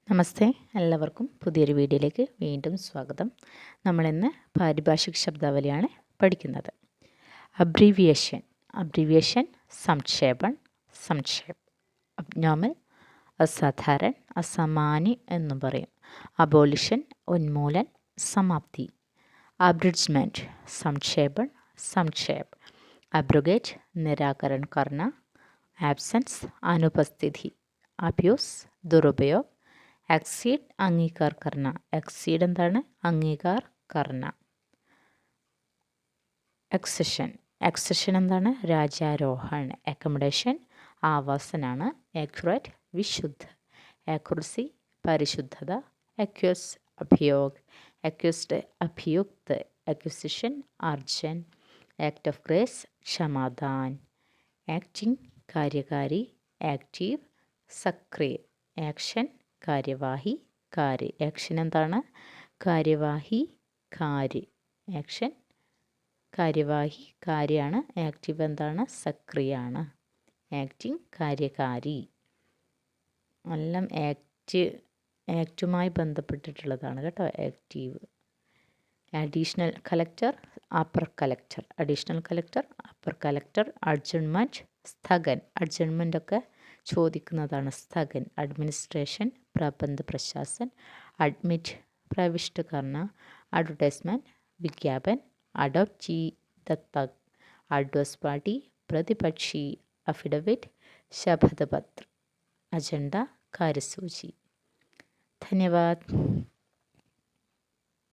നമസ്തേ, എല്ലാവർക്കും പുതിയൊരു വീഡിയോയിലേക്ക് വീണ്ടും സ്വാഗതം. നമ്മളിന്ന് പാരിഭാഷിക് ശബ്ദാവലിയാണ് പഠിക്കുന്നത്. അബ്രീവിയേഷൻ സംക്ഷേപൺ, സംക്ഷേപ്. അബ്നോർമൽ അസാധാരൺ, അസാമാന്യ എന്നും പറയും. അബോലിഷൻ ഉന്മൂലൻ, സമാപ്തി. അബ്രിഡ്ജ്മെൻറ്റ് സംക്ഷേപൺ, സംക്ഷേപ്. അബ്രോഗേറ്റ് നിരാകരൺ കർണ. ആബ്സെൻസ് അനുപസ്ഥിതി. അബ്യൂസ് ദുരുപയോഗ. എക്സീഡ് അംഗീകാർ കർണ. എക്സീഡ് എന്താണ്? അംഗീകാർ കർണ. എക്സഷൻ എന്താണ്? രാജ്യാരോഹൺ. അക്കോമഡേഷൻ ആവാസനാണ്. ആക്യുറേറ്റ് വിശുദ്ധ. ആക്യുറസി പരിശുദ്ധത. അക്യൂസ് അഭിയോഗ്. അക്യൂസ്ഡ് അഭിയുക്ത്. അക്യൂസിഷൻ അർജൻ. ആക്ട് ഓഫ് ഗ്രേസ് ക്ഷമാദാൻ. ആക്ടിംഗ് കാര്യകാരി. ആക്റ്റീവ് സക്രിയ. ആക്ഷൻ കാര്യവാഹി കാര്യ. ആക്ഷൻ എന്താണ്? കാര്യവാഹി കാര്യ. ആക്ഷൻ കാര്യവാഹി കാര്യമാണ്. ആക്റ്റീവ് എന്താണ്? സക്രിയാണ്. ആക്ടിങ് കാര്യകാരി. എല്ലാം ആക്റ്റുമായി ബന്ധപ്പെട്ടിട്ടുള്ളതാണ് കേട്ടോ. Active. Additional collector, upper collector. Additional collector, upper collector. Adjournment സ്ഥഗൻ. അഡ്ജൺമെൻ്റ് ഒക്കെ ചോദിക്കുന്നതാണ്. സ്ഥഗൻ. അഡ്മിനിസ്ട്രേഷൻ പ്രബന്ധ പ്രശാസൻ. അഡ്മിറ്റ് പ്രവിഷ്ട കർണ. അഡ്വർടൈസ്മെൻറ്റ് വിജ്ഞാപൻ. അഡോപ്റ്റി ദത്തക്. അഡ്വസ് പാർട്ടി പ്രതിപക്ഷി. അഫിഡവിറ്റ് ശപഥപത്ര. അജണ്ട കാര്യസൂചി. ധന്യവാദ്.